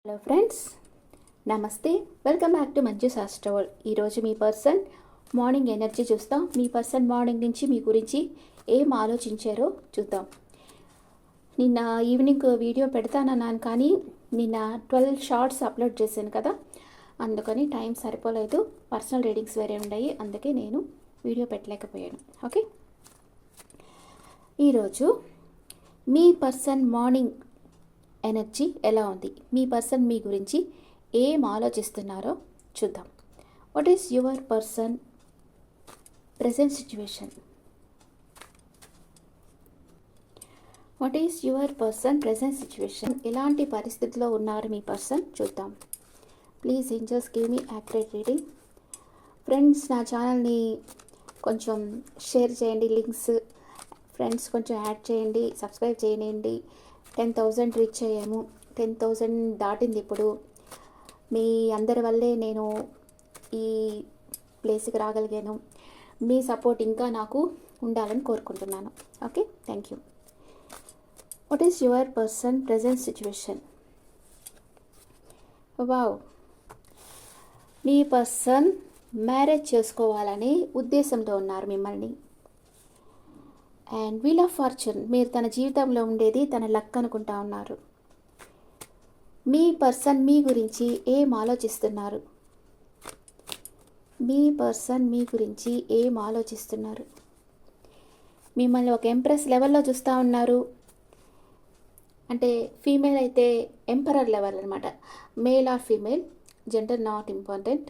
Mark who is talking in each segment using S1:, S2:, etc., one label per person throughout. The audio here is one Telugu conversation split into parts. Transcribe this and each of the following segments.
S1: హలో ఫ్రెండ్స్, నమస్తే. వెల్కమ్ బ్యాక్ టు మంజు శాస్త్రవల్. ఈరోజు మీ పర్సన్ మార్నింగ్ ఎనర్జీ చూస్తాం. మీ పర్సన్ మార్నింగ్ నుంచి మీ గురించి ఏం ఆలోచించారో చూద్దాం. నిన్న ఈవినింగ్ వీడియో పెడతానన్నాను, కానీ నిన్న 12 షార్ట్స్ అప్లోడ్ చేశాను కదా, అందుకని టైం సరిపోలేదు. పర్సనల్ రీడింగ్స్ వేరే ఉన్నాయి, అందుకే నేను వీడియో పెట్టలేకపోయాను. ఓకే, ఈరోజు మీ పర్సన్ మార్నింగ్ ఎనర్జీ ఎలా ఉంది, మీ పర్సన్ మీ గురించి ఏం ఆలోచిస్తున్నారో చూద్దాం. What is your person present situation? What is your person present situation? ఎలాంటి పరిస్థితిలో ఉన్నారు మీ పర్సన్ చూద్దాం. Please angels give me accurate reading. Friends, నా ఛానల్ని కొంచెం షేర్ చేయండి, లింక్స్ ఫ్రెండ్స్ కొంచెం యాడ్ చేయండి, సబ్స్క్రైబ్ చేయండి. 10,000 రీచ్ అయ్యాము. 10,000 దాటింది ఇప్పుడు. మీ అందరి వల్లే నేను ఈ ప్లేస్కి రాగలిగాను. మీ సపోర్ట్ ఇంకా నాకు ఉండాలని కోరుకుంటున్నాను. Okay, thank you. What is your person present situation? Wow, me person marriage చేసుకోవాలనే ఉద్దేశంతో ఉన్నారు మిమ్మల్ని. అండ్ వీల్ ఆఫ్ ఫార్చ్యూన్, మీరు తన జీవితంలో ఉండేది తన లక్ అనుకుంటా ఉన్నారు. మీ పర్సన్ మీ గురించి ఏం ఆలోచిస్తున్నారు? మీ పర్సన్ మీ గురించి ఏం ఆలోచిస్తున్నారు? మిమ్మల్ని ఒక ఎంప్రెస్ లెవెల్లో చూస్తూ ఉన్నారు. అంటే ఫీమేల్ అయితే ఎంపరర్ లెవెల్ అనమాట. Male or female, gender not important.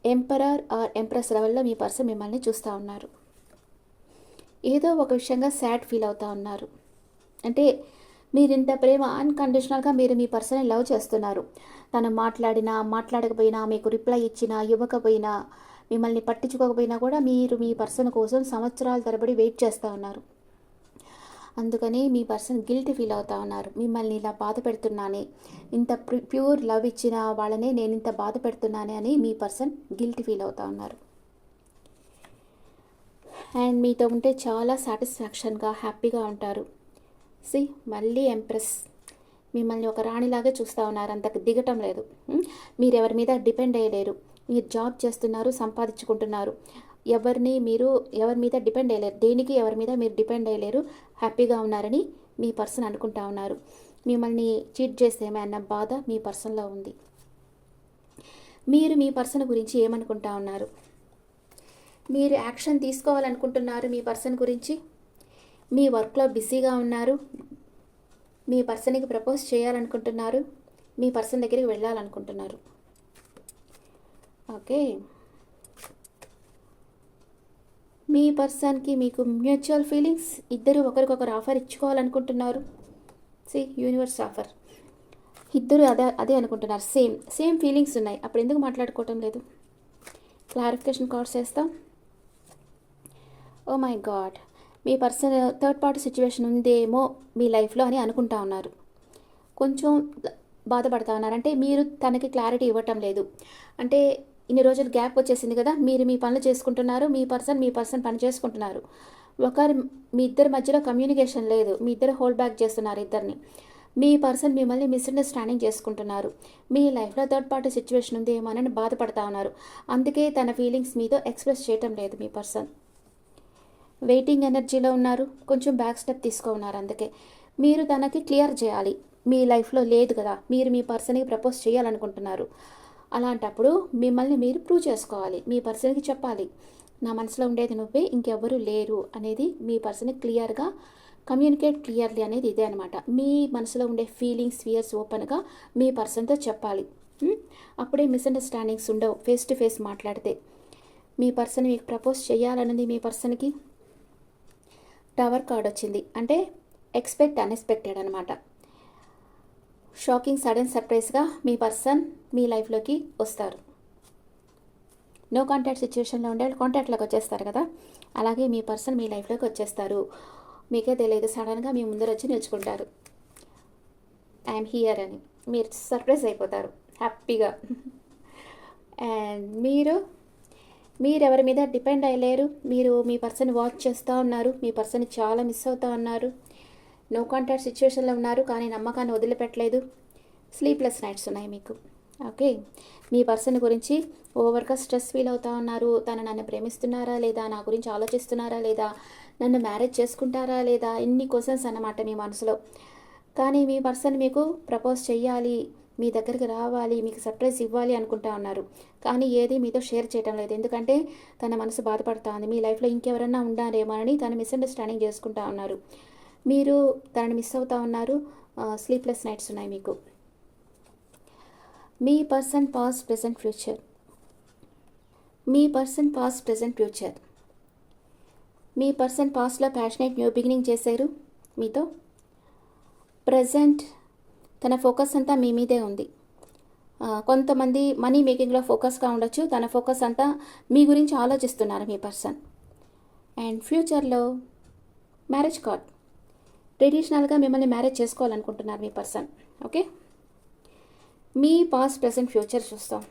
S1: Emperor or empress లెవెల్లో మీ పర్సన్ మిమ్మల్ని చూస్తూ ఉన్నారు. ఏదో ఒక విషయంగా సాడ్ ఫీల్ అవుతూ ఉన్నారు. అంటే మీరు ఇంత ప్రేమ అన్కండిషనల్గా మీరు మీ పర్సన్ని లవ్ చేస్తున్నారు. తను మాట్లాడినా మాట్లాడకపోయినా, మీకు రిప్లై ఇచ్చినా ఇవ్వకపోయినా, మిమ్మల్ని పట్టించుకోకపోయినా కూడా మీరు మీ పర్సన్ కోసం సంవత్సరాల తరబడి వెయిట్ చేస్తూ ఉన్నారు. అందుకని మీ పర్సన్ గిల్టీ ఫీల్ అవుతూ ఉన్నారు. మిమ్మల్ని ఇలా బాధ పెడుతున్నానే, ఇంత ప్యూర్ లవ్ ఇచ్చిన వాళ్ళనే నేను ఇంత బాధ పెడుతున్నానే అని మీ పర్సన్ గిల్టీ ఫీల్ అవుతూ ఉన్నారు. అండ్ మీతో ఉంటే చాలా సాటిస్ఫాక్షన్గా హ్యాపీగా ఉంటారు. మళ్ళీ ఎంప్రెస్ మిమ్మల్ని ఒక రాణిలాగే చూస్తూ ఉన్నారు. అంతకు దిగటం లేదు. మీరు ఎవరి మీద డిపెండ్ అయ్యలేరు. మీరు జాబ్ చేస్తున్నారు, సంపాదించుకుంటున్నారు. ఎవరి మీద డిపెండ్ అయ్యలేరు. దేనికి ఎవరి మీద మీరు డిపెండ్ అయ్యలేరు. హ్యాపీగా ఉన్నారని మీ పర్సన్ అనుకుంటా ఉన్నారు. మిమ్మల్ని చీట్ చేసేమే అన్న బాధ మీ పర్సన్లో ఉంది. మీరు మీ పర్సన్ గురించి ఏమనుకుంటా ఉన్నారు? మీరు యాక్షన్ తీసుకోవాలనుకుంటున్నారు మీ పర్సన్ గురించి. మీ వర్క్లో బిజీగా ఉన్నారు. మీ పర్సన్కి ప్రపోజ్ చేయాలనుకుంటున్నారు. మీ పర్సన్ దగ్గరికి వెళ్ళాలనుకుంటున్నారు. ఓకే, మీ పర్సన్కి మీకు మ్యూచువల్ ఫీలింగ్స్, ఇద్దరు ఒకరికొకరు ఆఫర్ ఇచ్చుకోవాలనుకుంటున్నారు. యూనివర్స్ ఆఫర్, ఇద్దరు అదే అనుకుంటున్నారు. సేమ్ ఫీలింగ్స్ ఉన్నాయి. అప్పుడు ఎందుకు మాట్లాడుకోవటం లేదు? క్లారిఫికేషన్ కార్డ్స్ వేస్తాం. ఓ మై గాడ్, మీ పర్సన్ థర్డ్ పార్టీ సిచ్యువేషన్ ఉందేమో మీ లైఫ్లో అని అనుకుంటా ఉన్నారు. కొంచెం బాధపడతా ఉన్నారు. అంటే మీరు తనకి క్లారిటీ ఇవ్వటం లేదు. అంటే ఇన్ని రోజులు గ్యాప్ వచ్చేసింది కదా, మీరు మీ పనులు చేసుకుంటున్నారు, మీ పర్సన్ పని చేసుకుంటున్నారు. మీ ఇద్దరి మధ్యలో కమ్యూనికేషన్ లేదు. మీ ఇద్దరు హోల్డ్ బ్యాక్ చేస్తున్నారు ఇద్దరిని. మీ పర్సన్ మిమ్మల్ని మిస్అండర్స్టాండింగ్ చేసుకుంటున్నారు. మీ లైఫ్లో థర్డ్ పార్టీ సిచ్యువేషన్ ఉందేమో అని బాధపడతా ఉన్నారు. అందుకే తన ఫీలింగ్స్ మీతో ఎక్స్ప్రెస్ చేయటం లేదు. మీ పర్సన్ వెయిటింగ్ ఎనర్జీలో ఉన్నారు. కొంచెం బ్యాక్ స్టెప్ ఉన్నారు. అందుకే మీరు తనకి క్లియర్ చేయాలి. మీ లైఫ్లో లేదు కదా, మీరు మీ పర్సన్కి ప్రపోజ్ చేయాలనుకుంటున్నారు. అలాంటప్పుడు మిమ్మల్ని మీరు ప్రూవ్ చేసుకోవాలి. మీ పర్సన్కి చెప్పాలి, నా మనసులో ఉండేది నువ్వే, ఇంకెవ్వరూ లేరు అనేది మీ పర్సన్కి క్లియర్గా కమ్యూనికేట్ క్లియర్లీ అనేది ఇదే అనమాట. మీ మనసులో ఉండే ఫీలింగ్స్, ఫియర్స్ ఓపెన్గా మీ పర్సన్తో చెప్పాలి. అప్పుడే మిస్అండర్స్టాండింగ్స్ ఉండవు. ఫేస్ టు ఫేస్ మాట్లాడితే మీ పర్సన్ మీకు ప్రపోజ్ చేయాలన్నది మీ పర్సన్కి టవర్ కార్డ్ వచ్చింది. అంటే ఎక్స్పెక్ట్ అన్ఎక్స్పెక్టెడ్ అనమాట. షాకింగ్, సడన్ సర్ప్రైజ్గా మీ పర్సన్ మీ లైఫ్లోకి వస్తారు. నో కాంటాక్ట్ సిచ్యువేషన్లో ఉండే కాంటాక్ట్లోకి వచ్చేస్తారు కదా, అలాగే మీ పర్సన్ మీ లైఫ్లోకి వచ్చేస్తారు. మీకే తెలియదు, సడన్గా మీ ముందర వచ్చి నిలుచుకుంటారు. ఐఎమ్ హియర్ అని. మీరు సర్ప్రైజ్ అయిపోతారు హ్యాపీగా. అండ్ మీరు ఎవరి మీద డిపెండ్ అయ్యలేరు. మీరు మీ పర్సన్ వాచ్ చేస్తూ ఉన్నారు. మీ పర్సన్ చాలా మిస్ అవుతూ ఉన్నారు. నో కాంటాక్ట్ సిచ్యువేషన్లో ఉన్నారు, కానీ నమ్మకాన్ని వదిలిపెట్టలేదు. స్లీప్లెస్ నైట్స్ ఉన్నాయి మీకు. ఓకే, మీ పర్సన్ గురించి ఓవర్గా స్ట్రెస్ ఫీల్ అవుతా ఉన్నారు. తను నన్ను ప్రేమిస్తున్నారా లేదా, నా గురించి ఆలోచిస్తున్నారా లేదా, నన్ను మ్యారేజ్ చేసుకుంటారా లేదా, ఇన్ని క్వశ్చన్స్ అన్నమాట మీ మనసులో. కానీ మీ పర్సన్ మీకు ప్రపోజ్ చెయ్యాలి, మీ దగ్గరికి రావాలి, మీకు సర్ప్రైజ్ ఇవ్వాలి అనుకుంటా ఉన్నారు. కానీ ఏది మీతో షేర్ చేయటం లేదు. ఎందుకంటే తన మనసు బాధపడుతూ ఉంది. మీ లైఫ్లో ఇంకెవరన్నా ఉండారేమోనని తను మిస్అండర్స్టాండింగ్ చేసుకుంటా ఉన్నారు. మీరు తనని మిస్ అవుతూ ఉన్నారు. స్లీప్లెస్ నైట్స్ ఉన్నాయి మీకు. మీ పర్సన్ పాస్ట్ ప్రెజెంట్ ఫ్యూచర్. మీ పర్సన్ పాస్ట్ ప్రెజెంట్ ఫ్యూచర్. మీ పర్సన్ పాస్ట్లో ప్యాషనేట్ న్యూ బిగినింగ్ చేశారు మీతో. ప్రజెంట్ తన ఫోకస్ అంతా మీ మీదే ఉంది. కొంతమంది మనీ మేకింగ్లో ఫోకస్గా ఉండొచ్చు. తన ఫోకస్ అంతా మీ గురించి ఆలోచిస్తున్నారు మీ పర్సన్. అండ్ ఫ్యూచర్లో మ్యారేజ్ కార్డ్. ట్రెడిషనల్గా మిమ్మల్ని మ్యారేజ్ చేసుకోవాలనుకుంటున్నారు మీ పర్సన్. ఓకే, మీ పాస్ట్ ప్రెజెంట్ ఫ్యూచర్ చూస్తాం.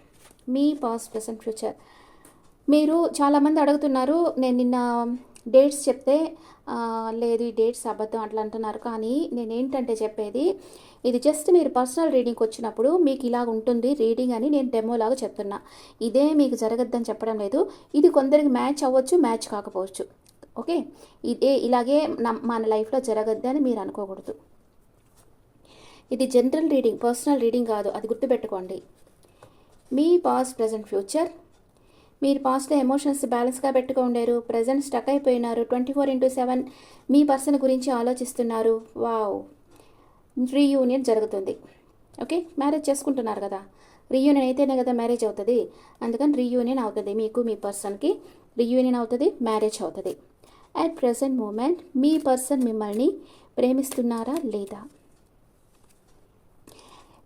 S1: మీ పాస్ట్ ప్రెజెంట్ ఫ్యూచర్. మీరు చాలామంది అడుగుతున్నారు, నేను నిన్న డేట్స్ చెప్తే లేదు ఈ డేట్స్ అబద్ధం అట్లా అంటున్నారు. కానీ నేనేంటంటే చెప్పేది, ఇది జస్ట్ మీరు పర్సనల్ రీడింగ్కి వచ్చినప్పుడు మీకు ఇలాగ ఉంటుంది రీడింగ్ అని నేను డెమోలాగా చెప్తున్నా. ఇదే మీకు జరగద్దని చెప్పడం లేదు. ఇది కొందరికి మ్యాచ్ అవ్వచ్చు, మ్యాచ్ కాకపోవచ్చు. ఓకే, ఇదే ఇలాగే మన లైఫ్లో జరగద్దని మీరు అనుకోకూడదు. ఇది జనరల్ రీడింగ్, పర్సనల్ రీడింగ్ కాదు, అది గుర్తుపెట్టుకోండి. మీ పాస్ట్ ప్రెజెంట్ ఫ్యూచర్. మీరు పాస్ట్లో ఎమోషన్స్ బ్యాలెన్స్గా పెట్టుకోండారు. ప్రజెంట్ స్టక్ అయిపోయినారు. 24/7 మీ పర్సన్ గురించి ఆలోచిస్తున్నారు. వావ్, రీయూనియన్ జరుగుతుంది. ఓకే, మ్యారేజ్ చేసుకుంటున్నారు కదా, రీయూనియన్ అయితేనే కదా మ్యారేజ్ అవుతుంది. అందుకని రీయూనియన్ అవుతుంది. మీకు మీ పర్సన్కి రీయూనియన్ అవుతుంది, మ్యారేజ్ అవుతుంది. అట్ ప్రెజెంట్ మూమెంట్ మీ పర్సన్ మిమ్మల్ని ప్రేమిస్తున్నారా లేదా.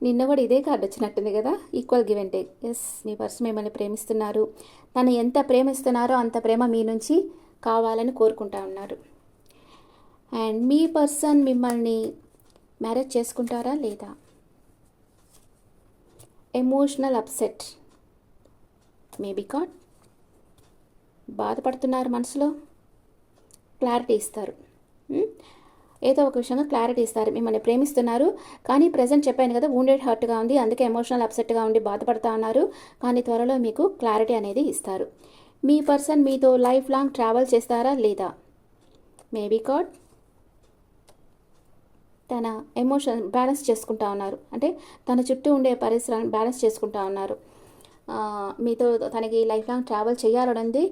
S1: నిన్న కూడా ఇదే కార్డు వచ్చినట్టుంది కదా, equal give and take. Yes, మీ పర్సన్ మిమ్మల్ని ప్రేమిస్తున్నారు. తను ఎంత ప్రేమిస్తున్నారో అంత ప్రేమ మీ నుంచి కావాలని కోరుకుంటా ఉన్నారు. అండ్ మీ పర్సన్ మిమ్మల్ని మ్యారేజ్ చేసుకుంటారా లేదా. Emotional upset. మేబీ గాడ్ బాధపడుతున్నారు మనసులో. క్లారిటీ ఇస్తారు. ఏదో ఒక విషయంగా క్లారిటీ ఇస్తారు. మిమ్మల్ని ప్రేమిస్తున్నారు, కానీ ప్రజెంట్ చెప్పాను కదా వూండెడ్ హార్ట్గా ఉంది, అందుకే ఎమోషనల్ అప్సెట్గా ఉండి బాధపడుతూ ఉన్నారు. కానీ త్వరలో మీకు క్లారిటీ అనేది ఇస్తారు. మీ పర్సన్ మీతో లైఫ్ లాంగ్ ట్రావెల్ చేస్తారా లేదా. మేబీ గాడ్ తన ఎమోషన్ బ్యాలెన్స్ చేసుకుంటా ఉన్నారు. అంటే తన చుట్టూ ఉండే పరిసరాన్ని బ్యాలెన్స్ చేసుకుంటా ఉన్నారు. మీతో తనకి లైఫ్ లాంగ్ ట్రావెల్ చేయాలనుంది.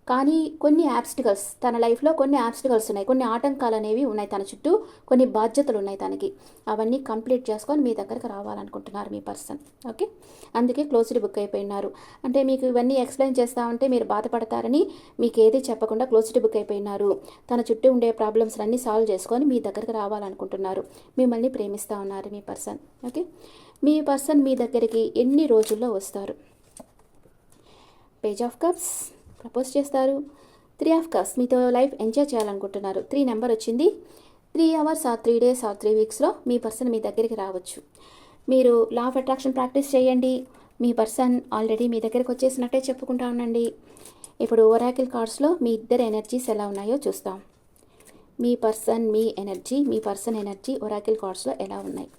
S1: కానీ కొన్ని ఆబ్స్టికల్స్, తన లైఫ్లో కొన్ని ఆబ్స్టికల్స్ ఉన్నాయి, కొన్ని ఆటంకాలు అనేవి ఉన్నాయి. తన చుట్టూ కొన్ని బాధ్యతలు ఉన్నాయి తనకి. అవన్నీ కంప్లీట్ చేసుకొని మీ దగ్గరకు రావాలనుకుంటున్నారు మీ పర్సన్. ఓకే, అందుకే క్లోజ్డ్ బుక్ అయిపోయినారు. అంటే మీకు ఇవన్నీ ఎక్స్ప్లెయిన్ చేస్తూ ఉంటే మీరు బాధపడతారని మీకు ఏది చెప్పకుండా క్లోజ్డ్ బుక్ అయిపోయినారు. తన చుట్టూ ఉండే ప్రాబ్లమ్స్ అన్నీ సాల్వ్ చేసుకొని మీ దగ్గరకు రావాలనుకుంటున్నారు. మిమ్మల్ని ప్రేమిస్తూ ఉన్నారు మీ పర్సన్. ఓకే, మీ పర్సన్ మీ దగ్గరికి ఎన్ని రోజుల్లో వస్తారు. Page of cups. ప్రపోజ్ చేస్తారు. 3 ఆఫ్ కప్స్. మీతో లైఫ్ ఎంజాయ్ చేయాలనుకుంటున్నారు. 3 నెంబర్ వచ్చింది. 3 అవర్స్ ఆర్ 3 డేస్ ఆర్ 3 వీక్స్లో మీ పర్సన్ మీ దగ్గరికి రావచ్చు. మీరు లా ఆఫ్ అట్రాక్షన్ ప్రాక్టీస్ చేయండి. మీ పర్సన్ ఆల్రెడీ మీ దగ్గరికి వచ్చేసినట్టే చెప్పుకుంటా ఉండండి. ఇప్పుడు ఒరాకిల్ కార్డ్స్లో మీ ఇద్దరు ఎనర్జీస్ ఎలా ఉన్నాయో చూస్తాం. మీ పర్సన్ మీ ఎనర్జీ, మీ పర్సన్ ఎనర్జీ ఒరాకిల్ కార్డ్స్లో ఎలా ఉన్నాయి.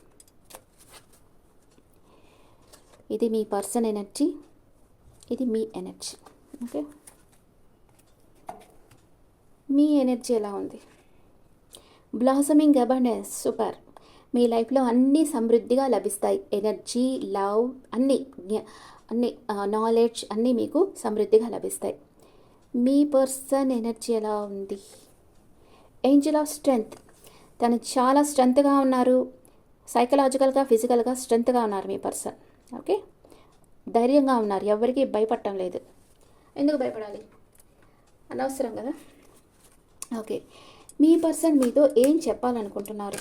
S1: ఇది మీ పర్సన్ ఎనర్జీ, ఇది మీ ఎనర్జీ. ఓకే, మీ ఎనర్జీ ఎలా ఉంది. Blossoming abundance. సూపర్. మీ లైఫ్లో అన్నీ సమృద్ధిగా లభిస్తాయి. ఎనర్జీ, లవ్, అన్నీ నాలెడ్జ్ అన్నీ మీకు సమృద్ధిగా లభిస్తాయి. మీ పర్సన్ ఎనర్జీ ఎలా ఉంది. Angel of strength. తను చాలా స్ట్రెంగ్త్గా ఉన్నారు. సైకలాజికల్గా, ఫిజికల్గా స్ట్రెంగ్త్గా ఉన్నారు మీ పర్సన్. ఓకే, ధైర్యంగా ఉన్నారు. ఎవరికి భయపడటం లేదు. ఎందుకు భయపడాలి, అనవసరం కదా. ఓకే, మీ పర్సన్ మీతో ఏం చెప్పాలనుకుంటున్నారు.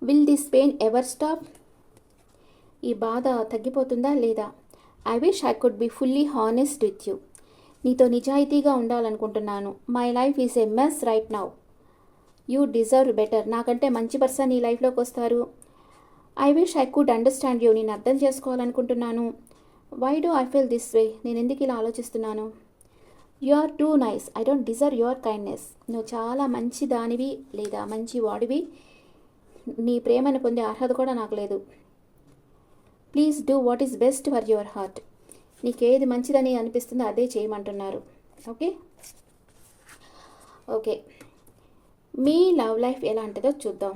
S1: Will this pain ever stop. ఈ బాధ తగ్గిపోతుందా లేదా. I wish I could be fully honest with you. నీతో నిజాయితీగా ఉండాలనుకుంటున్నాను. My life is a mess right now. You deserve better. నాకంటే మంచి పర్సన్ ఈ లైఫ్లోకి వస్తారు. I wish I could understand you. నేను అర్థం చేసుకోవాలనుకుంటున్నాను. Why do I feel this way. నేను ఎందుకు ఇలా ఆలోచిస్తున్నాను. You are too nice, I don't deserve your kindness. నువ్వు చాలా మంచి దానివి లేదా మంచి వాడివి, నీ ప్రేమను పొందే అర్హత కూడా నాకు లేదు. Please do what is best for your heart. నీకేది మంచిదని అనిపిస్తుందో అదే చేయమంటున్నారు. ఓకే ఓకే, మీ లవ్ లైఫ్ ఎలాంటిదో చూద్దాం.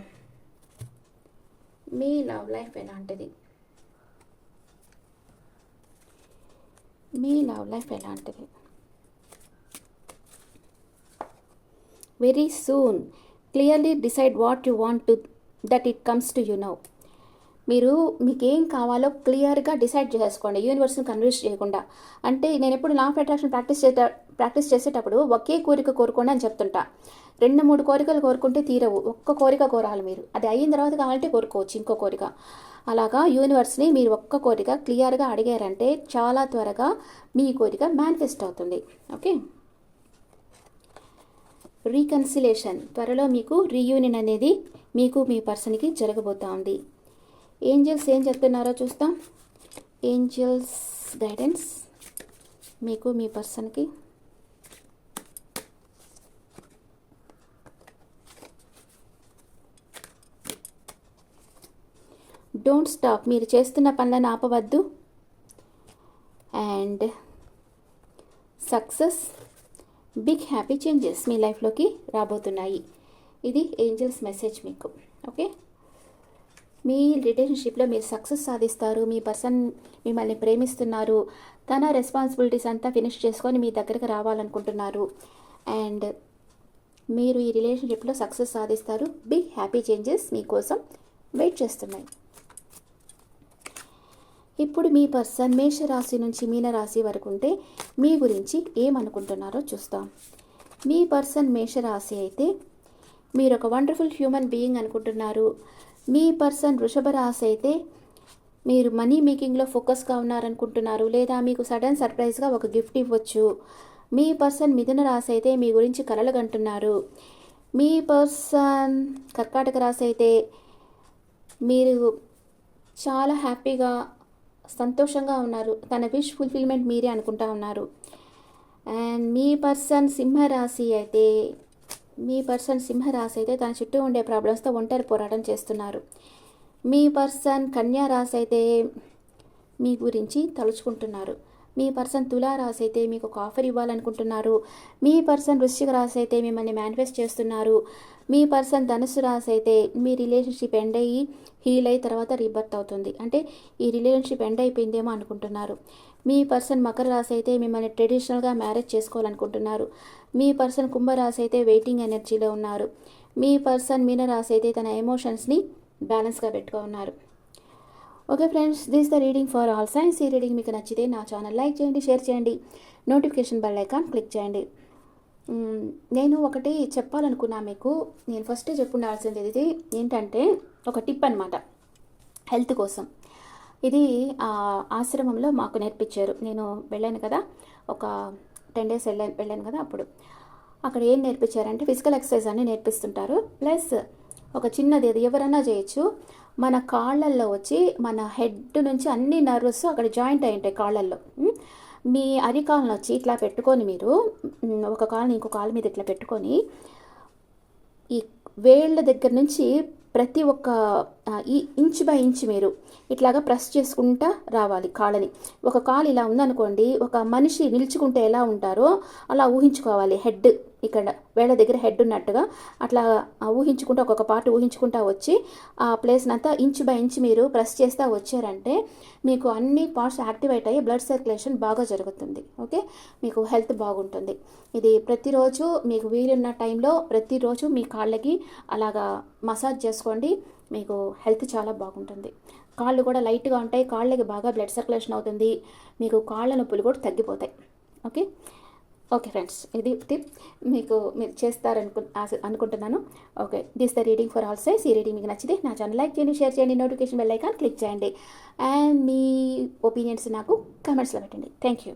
S1: మీ లవ్ లైఫ్ ఎలాంటిది, మీ లవ్ లైఫ్ ఎలాంటిది. Very soon clearly decide what you want to that it comes to you now. మీరు మీకేం కావాలో క్లియర్గా డిసైడ్ చేసుకోండి, యూనివర్స్ని కన్విన్స్ చేయకుండా. అంటే నేను ఎప్పుడు లా ఆఫ్ అట్రాక్షన్ ప్రాక్టీస్ చేసేటప్పుడు ఒకే కోరిక కోరుకోండి అని చెప్తుంటా. 2-3 కోరికలు కోరుకుంటే తీరవు, ఒక్క కోరిక కోరాలి మీరు. అది అయిన తర్వాత కావాలంటే కోరుకోవచ్చు ఇంకో కోరిక. అలాగా యూనివర్స్ని మీరు ఒక్క కోరిక క్లియర్గా అడిగారంటే చాలా త్వరగా మీ కోరిక మేనిఫెస్ట్ అవుతుంది. ఓకే, రీకన్సిలేషన్, త్వరలో మీకు రీయూనియన్ అనేది మీకు మీ పర్సన్కి జరగబోతా ఉంది. ఏంజల్స్ ఏం చెప్తున్నారో చూస్తాం. ఏంజల్స్ గైడెన్స్ మీకు మీ పర్సన్కి. డోంట్ స్టాప్, మీరు చేస్తున్న పనులను ఆపవద్దు. And success, big happy changes మీ లైఫ్లోకి రాబోతున్నాయి. ఇది ఏంజల్స్ మెసేజ్ మీకు. ఓకే, మీ రిలేషన్షిప్లో మీరు సక్సెస్ సాధిస్తారు. మీ పర్సన్ మిమ్మల్ని ప్రేమిస్తున్నారు, తన రెస్పాన్సిబిలిటీస్ అంతా ఫినిష్ చేసుకొని మీ దగ్గరకు రావాలనుకుంటున్నారు. అండ్ మీరు ఈ రిలేషన్షిప్లో సక్సెస్ సాధిస్తారు. బిగ్ హ్యాపీ చేంజెస్ మీకోసం వెయిట్ చేస్తున్నాయి. ఇప్పుడు మీ పర్సన్ మేషరాశి నుంచి మీనరాశి వరకు ఉంటే మీ గురించి ఏమనుకుంటున్నారో చూస్తాం. మీ పర్సన్ మేషరాశి అయితే మీరు ఒక వండర్ఫుల్ హ్యూమన్ బీయింగ్ అనుకుంటున్నారు. మీ పర్సన్ వృషభ రాశి అయితే మీరు మనీ మేకింగ్లో ఫోకస్గా ఉన్నారనుకుంటున్నారు, లేదా మీకు సడన్ సర్ప్రైజ్గా ఒక గిఫ్ట్ ఇవ్వచ్చు. మీ పర్సన్ మిథున రాశి అయితే మీ గురించి కలలు కంటున్నారు. మీ పర్సన్ కర్కాటక రాశి అయితే మీరు చాలా హ్యాపీగా సంతోషంగా ఉన్నారు, తన విష్ ఫుల్ఫిల్మెంట్ మీరే అనుకుంటా ఉన్నారు. అండ్ మీ పర్సన్ సింహరాశి అయితే తన చుట్టూ ఉండే ప్రాబ్లమ్స్తో ఒంటరి పోరాటం చేస్తున్నారు. మీ పర్సన్ కన్యా రాశి అయితే మీ గురించి తలుచుకుంటున్నారు. మీ పర్సన్ తులారాశి అయితే మీకు ఒక ఆఫర్ ఇవ్వాలనుకుంటున్నారు. మీ పర్సన్ వృశ్చిక రాశి అయితే మిమ్మల్ని మేనిఫెస్ట్ చేస్తున్నారు. మీ పర్సన్ ధనుసు రాశి అయితే మీ రిలేషన్షిప్ ఎండ్ అయ్యి హీల్ అయ్యి తర్వాత రీబర్త్ అవుతుంది, అంటే ఈ రిలేషన్షిప్ ఎండ్ అయిపోయిందేమో అనుకుంటున్నారు. మీ పర్సన్ మకర రాశి అయితే మిమ్మల్ని ట్రెడిషనల్గా మ్యారేజ్ చేసుకోవాలనుకుంటున్నారు. మీ పర్సన్ కుంభరాశి అయితే వెయిటింగ్ ఎనర్జీలో ఉన్నారు. మీ పర్సన్ మీనరాశి అయితే తన ఎమోషన్స్ని బ్యాలెన్స్గా పెట్టుకున్నారు. Okay friends, this the reading for all science. ఈ రీడింగ్ మీకు నచ్చితే నా ఛానల్ లైక్ చేయండి, షేర్ చేయండి, నోటిఫికేషన్ బెల్ ఐకాన్ క్లిక్ చేయండి. నేను ఒకటి చెప్పాలనుకున్నా మీకు. నేను ఫస్ట్ చెప్పుండాల్సింది ఇది ఏంటంటే ఒక టిప్ అనమాట హెల్త్ కోసం. ఇది ఆశ్రమంలో మాకు నేర్పించారు. నేను వెళ్ళాను కదా, ఒక 10 days వెళ్ళాను కదా, అప్పుడు అక్కడ ఏం నేర్పించారంటే ఫిజికల్ ఎక్సర్సైజ్ అని నేర్పిస్తుంటారు. ప్లస్ ఒక చిన్నది, అది ఎవరన్నా చేయొచ్చు. మన కాళ్ళల్లో వచ్చి మన హెడ్ నుంచి అన్ని నర్వస్ అక్కడ జాయింట్ అయి ఉంటాయి కాళ్ళల్లో. మీ అరికాలను వచ్చి ఇట్లా పెట్టుకొని మీరు ఒక కాలుని ఇంకో కాలు మీద ఇట్లా పెట్టుకొని ఈ వేళ్ళ దగ్గర నుంచి ప్రతి ఒక్క ఇంచ్ బై ఇంచ్ మీరు ఇట్లాగా ప్రెస్ చేసుకుంటా రావాలి కాళ్ళని. ఒక కాలు ఇలా ఉందనుకోండి, ఒక మనిషి నిల్చుకుంటే ఎలా ఉంటారో అలా ఊహించుకోవాలి. హెడ్ ఇక్కడ వేళ్ళ దగ్గర హెడ్ ఉన్నట్టుగా అట్లా ఊహించుకుంటూ ఒక్కొక్క పార్ట్ ఊహించుకుంటా వచ్చి ఆ ప్లేస్ని అంతా ఇంచ్ బై ఇంచ్ మీరు ప్రెస్ చేస్తూ వచ్చారంటే మీకు అన్ని పార్ట్స్ యాక్టివేట్ అయ్యి బ్లడ్ సర్క్యులేషన్ బాగా జరుగుతుంది. ఓకే, మీకు హెల్త్ బాగుంటుంది. ఇది ప్రతిరోజు మీకు వీలున్న టైంలో ప్రతిరోజు మీ కాళ్ళకి అలాగా మసాజ్ చేసుకోండి, మీకు హెల్త్ చాలా బాగుంటుంది. కాళ్ళు కూడా లైట్గా ఉంటాయి, కాళ్ళకి బాగా బ్లడ్ సర్క్యులేషన్ అవుతుంది, మీకు కాళ్ళ నొప్పులు కూడా తగ్గిపోతాయి. ఓకే ఓకే ఫ్రెండ్స్, ఇది టిప్ మీరు అనుకుంటున్నాను. Okay, this the reading for all science. ఈ రీడింగ్ మీకు నచ్చితే నా ఛానల్ లైక్ చేయండి, షేర్ చేయండి, నోటిఫికేషన్ బెల్ ఐకాన్ క్లిక్ చేయండి. అండ్ మీ ఒపీనియన్స్ నాకు కమెంట్స్లో పెట్టండి. Thank you.